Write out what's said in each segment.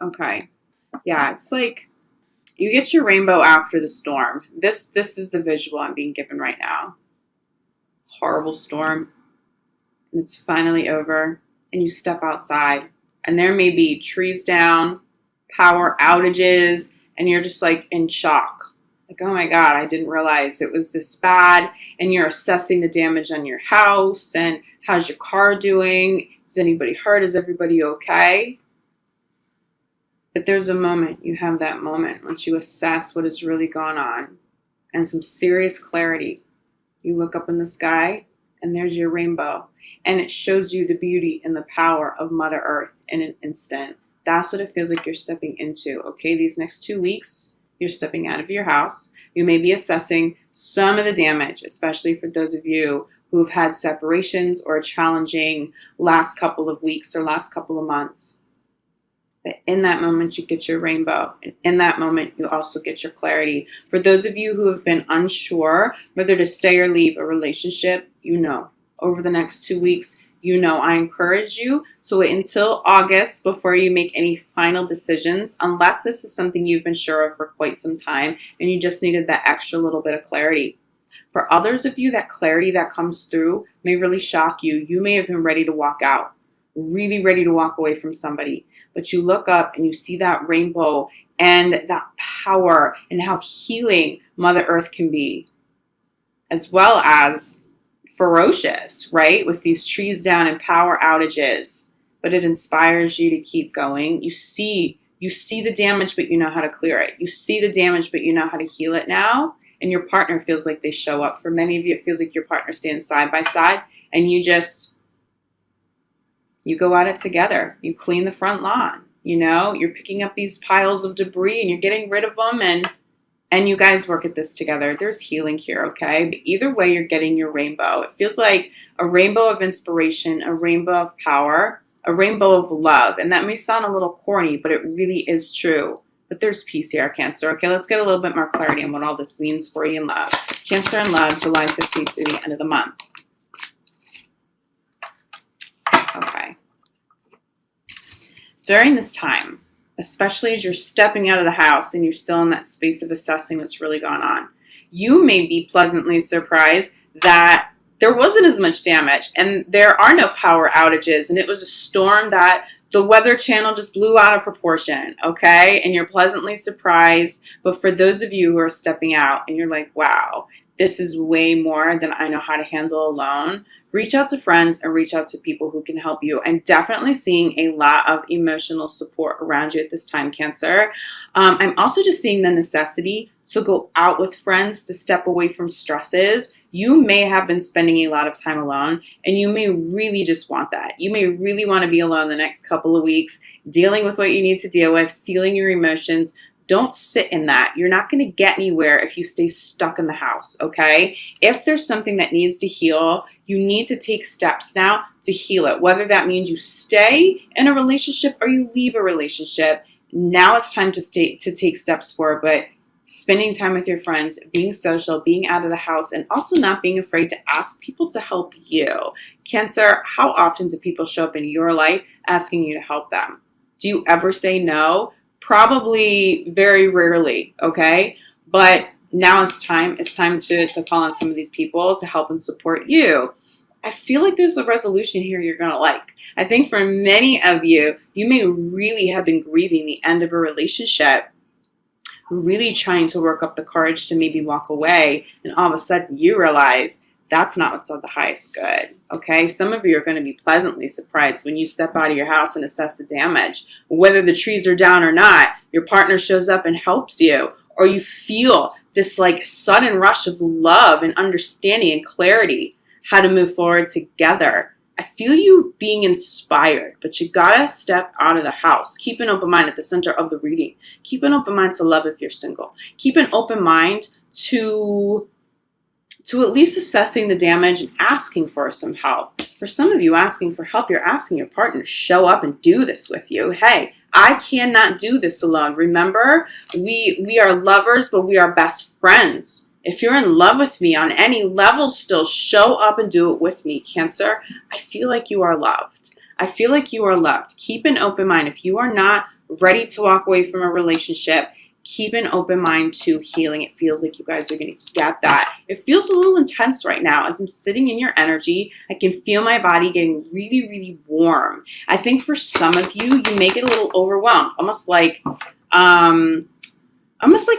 Okay. Yeah, it's like you get your rainbow after the storm. This is the visual I'm being given right now. Horrible storm. And it's finally over. And you step outside. And there may be trees down, power outages, and you're just like in shock. Like, oh my God, I didn't realize it was this bad. And you're assessing the damage on your house. And how's your car doing? Is anybody hurt? Is everybody okay? But there's a moment, you have that moment once you assess what has really gone on and some serious clarity. You look up in the sky and there's your rainbow. And it shows you the beauty and the power of Mother Earth in an instant. That's what it feels like you're stepping into. Okay, these next 2 weeks, you're stepping out of your house. You may be assessing some of the damage, especially for those of you who have had separations or a challenging last couple of weeks or last couple of months. But in that moment, you get your rainbow. And in that moment, you also get your clarity. For those of you who have been unsure whether to stay or leave a relationship, you know. Over the next 2 weeks, you know, I encourage you to wait until August before you make any final decisions, unless this is something you've been sure of for quite some time and you just needed that extra little bit of clarity. For others of you, that clarity that comes through may really shock you. You may have been ready to walk out, really ready to walk away from somebody. But you look up and you see that rainbow and that power and how healing Mother Earth can be, as well as ferocious, right? With these trees down and power outages. But it inspires you to keep going. You see the damage, but you know how to clear it. You see the damage, but you know how to heal it now. And your partner feels like they show up. For many of you, it feels like your partner stands side by side and you go at it together. You clean the front lawn. You know, you're picking up these piles of debris and you're getting rid of them and you guys work at this together. There's healing here, okay? But either way, you're getting your rainbow. It feels like a rainbow of inspiration, a rainbow of power, a rainbow of love. And that may sound a little corny, but it really is true. But there's peace here, Cancer. Okay, let's get a little bit more clarity on what all this means for you in love. Cancer in love, July 15th through the end of the month. Okay. During this time, especially as you're stepping out of the house and you're still in that space of assessing what's really gone on, you may be pleasantly surprised that there wasn't as much damage and there are no power outages, and it was a storm that the Weather Channel just blew out of proportion, okay? And you're pleasantly surprised. But for those of you who are stepping out and you're like, wow, this is way more than I know how to handle alone, reach out to friends and reach out to people who can help you. I'm definitely seeing a lot of emotional support around you at this time, Cancer. I'm also just seeing the necessity to go out with friends, to step away from stresses. You may have been spending a lot of time alone, and you may really just want that. You may really want to be alone the next couple of weeks, dealing with what you need to deal with, feeling your emotions. Don't sit in that. You're not going to get anywhere if you stay stuck in the house, okay? If there's something that needs to heal, you need to take steps now to heal it. Whether that means you stay in a relationship or you leave a relationship, now it's time to take steps forward. But spending time with your friends, being social, being out of the house, and also not being afraid to ask people to help you. Cancer, how often do people show up in your life asking you to help them? Do you ever say no? Probably very rarely, okay? But now it's time to call on some of these people to help and support you. I feel like there's a resolution here you're going to like. I think for many of you, you may really have been grieving the end of a relationship, really trying to work up the courage to maybe walk away, and all of a sudden you realize that's not what's of the highest good, okay? Some of you are going to be pleasantly surprised when you step out of your house and assess the damage. Whether the trees are down or not, your partner shows up and helps you, or you feel this like sudden rush of love and understanding and clarity, how to move forward together. I feel you being inspired, but you gotta step out of the house. Keep an open mind at the center of the reading. Keep an open mind to love if you're single. Keep an open mind to at least assessing the damage and asking for some help. For some of you asking for help, you're asking your partner to show up and do this with you. Hey, I cannot do this alone. Remember, we are lovers, but we are best friends. If you're in love with me on any level still, show up and do it with me, Cancer. I feel like you are loved. I feel like you are loved. Keep an open mind. If you are not ready to walk away from a relationship. Keep an open mind to healing. It feels like you guys are going to get that. It feels a little intense right now. As I'm sitting in your energy, I can feel my body getting really, really warm. I think for some of you, you may get a little overwhelmed, almost like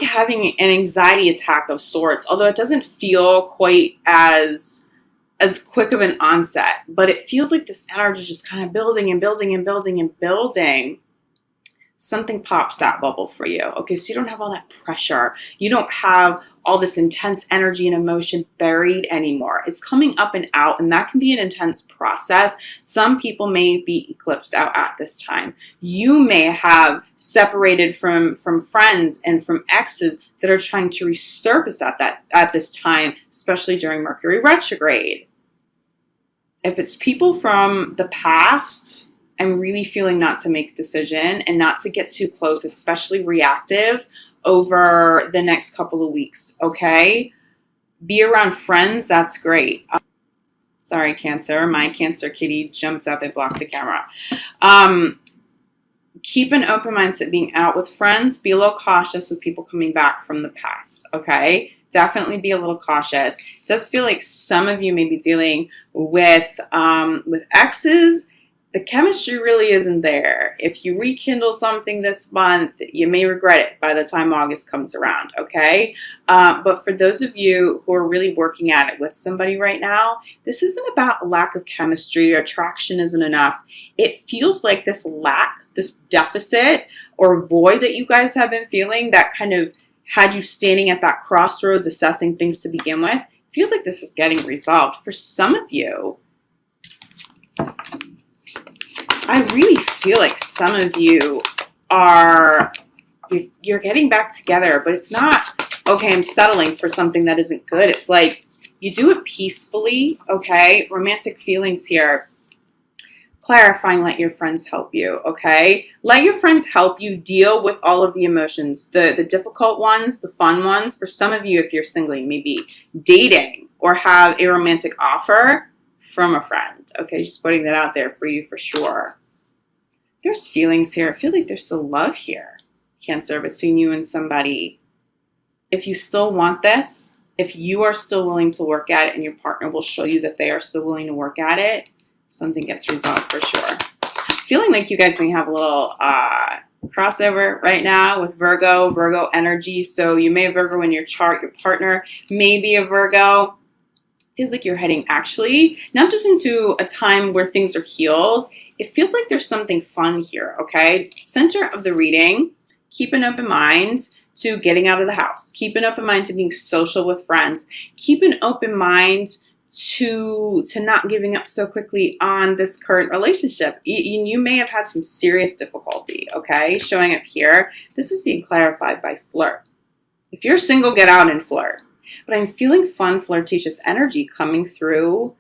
having an anxiety attack of sorts, although it doesn't feel quite as quick of an onset, but it feels like this energy is just kind of building and building and building and building. Something pops that bubble for you. Okay, so you don't have all that pressure. You don't have all this intense energy and emotion buried anymore. It's coming up and out, and that can be an intense process. Some people may be eclipsed out at this time. You may have separated from friends and from exes that are trying to resurface at this time, especially during Mercury retrograde. If it's people from the past, I'm really feeling not to make a decision and not to get too close, especially reactive, over the next couple of weeks, okay? Be around friends, that's great. Sorry, Cancer. My Cancer kitty jumped up and blocked the camera. Keep an open mindset being out with friends. Be a little cautious with people coming back from the past, okay? Definitely be a little cautious. It does feel like some of you may be dealing with exes. The chemistry really isn't there. If you rekindle something this month, you may regret it by the time August comes around, okay? But for those of you who are really working at it with somebody right now, this isn't about a lack of chemistry or attraction isn't enough. It feels like this lack, this deficit or void that you guys have been feeling that kind of had you standing at that crossroads assessing things to begin with, feels like this is getting resolved. For some of you, I really feel like some of you you're getting back together, but it's not, okay, I'm settling for something that isn't good. It's like you do it peacefully, okay? Romantic feelings here. Clarifying, let your friends help you, okay? Let your friends help you deal with all of the emotions, the difficult ones, the fun ones. For some of you, if you're single, you may be dating or have a romantic offer from a friend, okay? Just putting that out there for you for sure. There's feelings here. It feels like there's still love here, Cancer, between you and somebody. If you still want this, if you are still willing to work at it and your partner will show you that they are still willing to work at it, something gets resolved for sure. Feeling like you guys may have a little crossover right now with Virgo energy. So you may have Virgo in your chart. Your partner may be a Virgo. Feels like you're heading actually not just into a time where things are healed. It feels like there's something fun here, okay? Center of the reading, keep an open mind to getting out of the house. Keep an open mind to being social with friends. Keep an open mind to not giving up so quickly on this current relationship. You may have had some serious difficulty, okay? Showing up here. This is being clarified by flirt. If you're single, get out and flirt. But I'm feeling fun, flirtatious energy coming through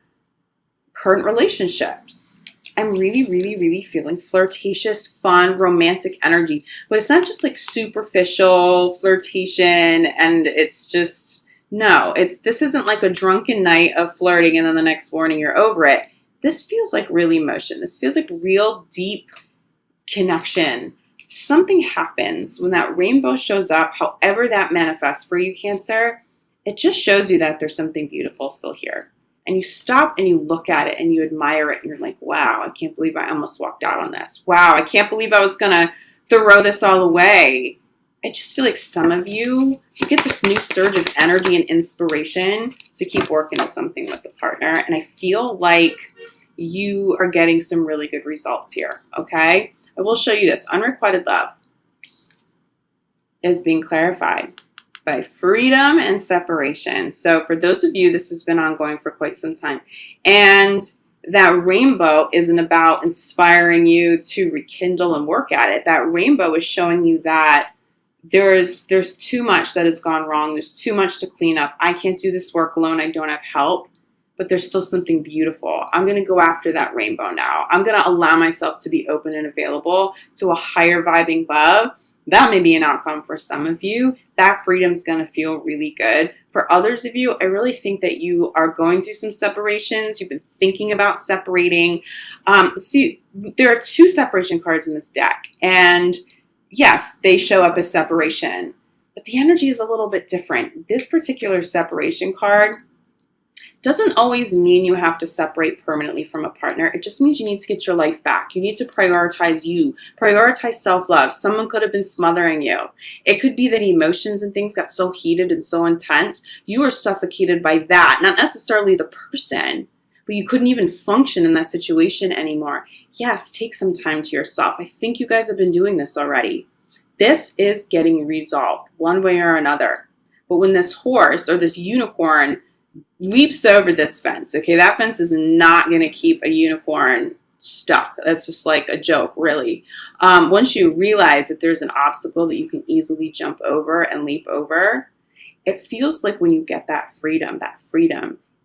current relationships. I'm really, really, really feeling flirtatious, fun, romantic energy. But it's not just like superficial flirtation and it's just, no. This isn't like a drunken night of flirting and then the next morning you're over it. This feels like real emotion. This feels like real deep connection. Something happens when that rainbow shows up, however that manifests for you, Cancer. It just shows you that there's something beautiful still here. And you stop and you look at it and you admire it. And you're like, wow, I can't believe I almost walked out on this. Wow, I can't believe I was going to throw this all away. I just feel like some of you get this new surge of energy and inspiration to keep working on something with the partner. And I feel like you are getting some really good results here, okay? I will show you this. Unrequited love is being clarified by freedom and separation. So for those of you, this has been ongoing for quite some time. And that rainbow isn't about inspiring you to rekindle and work at it. That rainbow is showing you that there's too much that has gone wrong. There's too much to clean up. I can't do this work alone. I don't have help. But there's still something beautiful. I'm going to go after that rainbow now. I'm going to allow myself to be open and available to a higher vibing love. That may be an outcome for some of you. That freedom's going to feel really good. For others of you, I really think that you are going through some separations. You've been thinking about separating. See, there are two separation cards in this deck. And yes, they show up as separation, but the energy is a little bit different. This particular separation card doesn't always mean you have to separate permanently from a partner. It just means you need to get your life back. You need to prioritize you, prioritize self-love. Someone could have been smothering you. It could be that emotions and things got so heated and so intense, you were suffocated by that. Not necessarily the person, but you couldn't even function in that situation anymore. Yes, take some time to yourself. I think you guys have been doing this already. This is getting resolved one way or another. But when this horse or this unicorn leaps over this fence, okay, that fence is not going to keep a unicorn stuck. That's just like a joke, really. Once you realize that there's an obstacle that you can easily jump over and leap over, it feels like when you get that freedom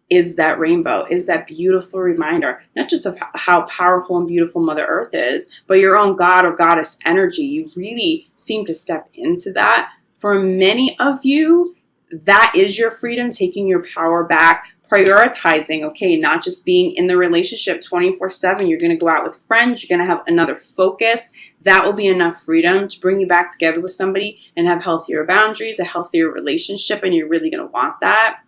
is that rainbow, is that beautiful reminder, not just of how powerful and beautiful Mother Earth is, but your own God or goddess energy. You really seem to step into that. For many of you, that is your freedom, taking your power back, prioritizing, okay, not just being in the relationship 24/7. You're going to go out with friends. You're going to have another focus. That will be enough freedom to bring you back together with somebody and have healthier boundaries, a healthier relationship, and you're really going to want that.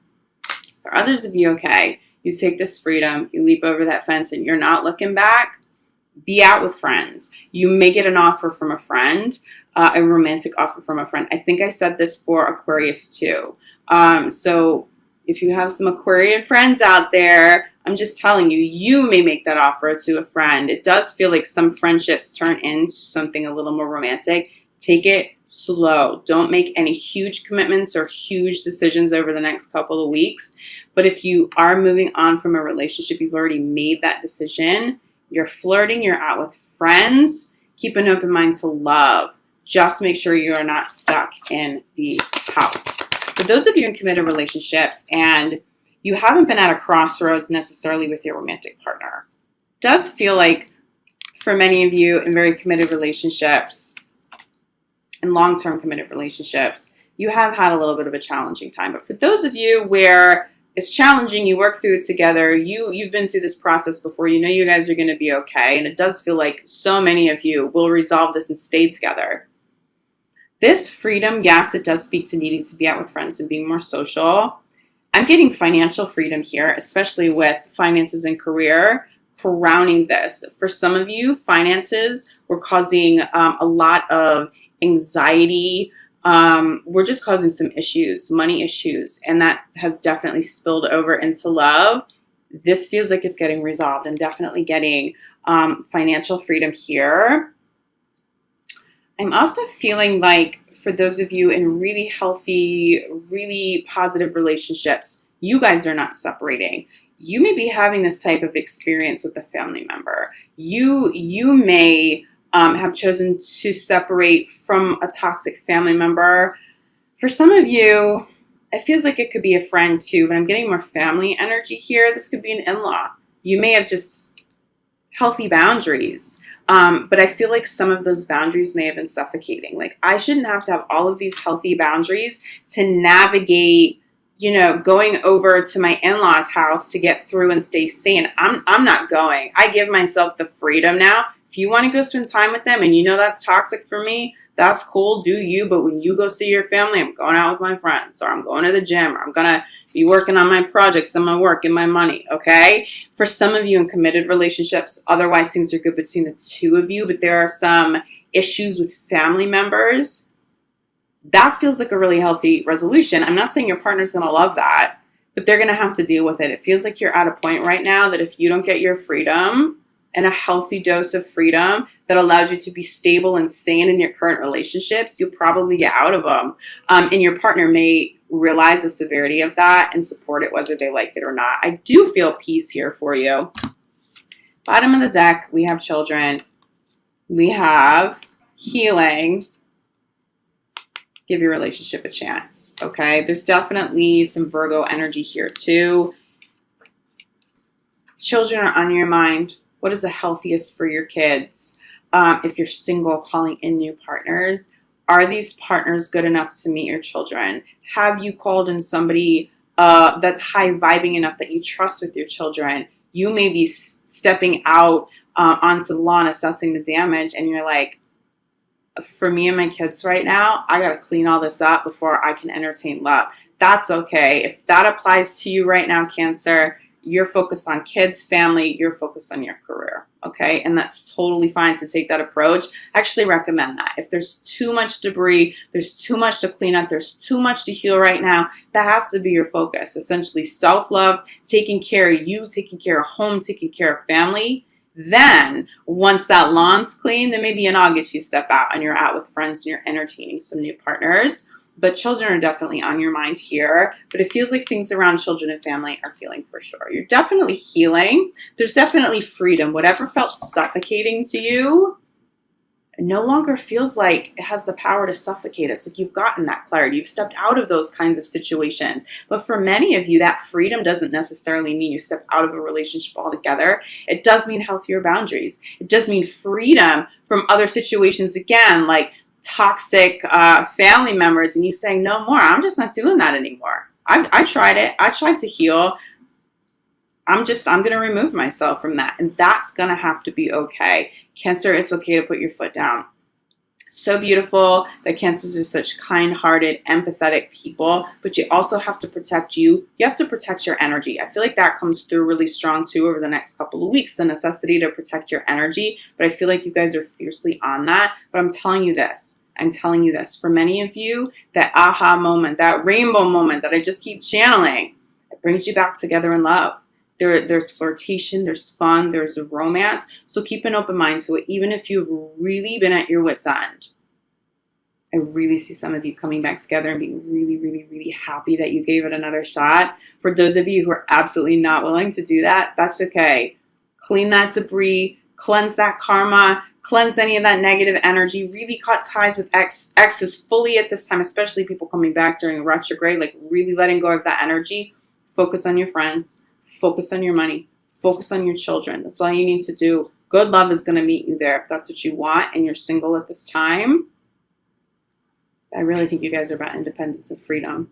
For others of you, okay, you take this freedom, you leap over that fence, and you're not looking back. Be out with friends. You may get an offer from a friend, a romantic offer from a friend. I think I said this for Aquarius too. So if you have some Aquarian friends out there, I'm just telling you, you may make that offer to a friend. It does feel like some friendships turn into something a little more romantic. Take it slow. Don't make any huge commitments or huge decisions over the next couple of weeks. But if you are moving on from a relationship, you've already made that decision, you're flirting, you're out with friends, keep an open mind to love. Just make sure you are not stuck in the house. For those of you in committed relationships and you haven't been at a crossroads necessarily with your romantic partner, it does feel like for many of you in very committed relationships and long-term committed relationships, you have had a little bit of a challenging time. But for those of you where it's challenging, you work through it together, you've been through this process before, you know you guys are going to be okay. And it does feel like so many of you will resolve this and stay together. This freedom, yes, it does speak to needing to be out with friends and being more social. I'm getting financial freedom here, especially with finances and career, crowning this. For some of you, finances were causing a lot of anxiety. We're just causing some issues, money issues, and that has definitely spilled over into love. This feels like it's getting resolved and definitely getting financial freedom here. I'm also feeling like for those of you in really healthy, really positive relationships, you guys are not separating. You may be having this type of experience with a family member. You may have chosen to separate from a toxic family member. For some of you, it feels like it could be a friend too, but I'm getting more family energy here. This could be an in-law. You may have just healthy boundaries. But I feel like some of those boundaries may have been suffocating. Like I shouldn't have to have all of these healthy boundaries to navigate, you know, going over to my in-laws' house to get through and stay sane. I'm not going. I give myself the freedom now. If you want to go spend time with them and you know that's toxic for me, that's cool, do you. But when you go see your family, I'm going out with my friends, or I'm going to the gym, or I'm going to be working on my projects and my work and my money, okay? For some of you in committed relationships, otherwise things are good between the two of you, but there are some issues with family members. That feels like a really healthy resolution. I'm not saying your partner's going to love that, but they're going to have to deal with it. It feels like you're at a point right now that if you don't get your freedom and a healthy dose of freedom that allows you to be stable and sane in your current relationships, you'll probably get out of them. And your partner may realize the severity of that and support it whether they like it or not. I do feel peace here for you. Bottom of the deck, we have children. We have healing. Give your relationship a chance, okay? There's definitely some Virgo energy here too. Children are on your mind. What is the healthiest for your kids? If you're single, calling in new partners. Are these partners good enough to meet your children? Have you called in somebody that's high vibing enough that you trust with your children? You may be stepping out onto the lawn, assessing the damage, and you're like, for me and my kids right now, I got to clean all this up before I can entertain love. That's okay. If that applies to you right now, Cancer, you're focused on kids, family, you're focused on your career, okay? And that's totally fine to take that approach. I actually recommend that. If there's too much debris, there's too much to clean up, there's too much to heal right now, that has to be your focus. Essentially, self-love, taking care of you, taking care of home, taking care of family. Then, once that lawn's clean, then maybe in August you step out and you're out with friends and you're entertaining some new partners. But children are definitely on your mind here. But it feels like things around children and family are healing for sure. You're definitely healing. There's definitely freedom. Whatever felt suffocating to you, it no longer feels like it has the power to suffocate us. Like you've gotten that clarity. You've stepped out of those kinds of situations. But for many of you, that freedom doesn't necessarily mean you step out of a relationship altogether. It does mean healthier boundaries. It does mean freedom from other situations, again, like toxic family members, and you saying, no more, I'm just not doing that anymore. I tried it. I tried to heal. I'm going to remove myself from that. And that's going to have to be okay. Cancer, it's okay to put your foot down. So beautiful that Cancers are such kind-hearted, empathetic people, but you also have to protect you. You have to protect your energy. I feel like that comes through really strong too over the next couple of weeks, the necessity to protect your energy. But I feel like you guys are fiercely on that. But I'm telling you this. For many of you, that aha moment, that rainbow moment that I just keep channeling, it brings you back together in love. There's flirtation, there's fun, there's romance. So keep an open mind to it, even if you've really been at your wit's end. I really see some of you coming back together and being really, really, really happy that you gave it another shot. For those of you who are absolutely not willing to do that, that's okay. Clean that debris, cleanse that karma, cleanse any of that negative energy, really cut ties with exes fully at this time, especially people coming back during retrograde, like really letting go of that energy. Focus on your friends. Focus on your money. Focus on your children. That's all you need to do. Good love is going to meet you there if that's what you want and you're single at this time. I really think you guys are about independence and freedom.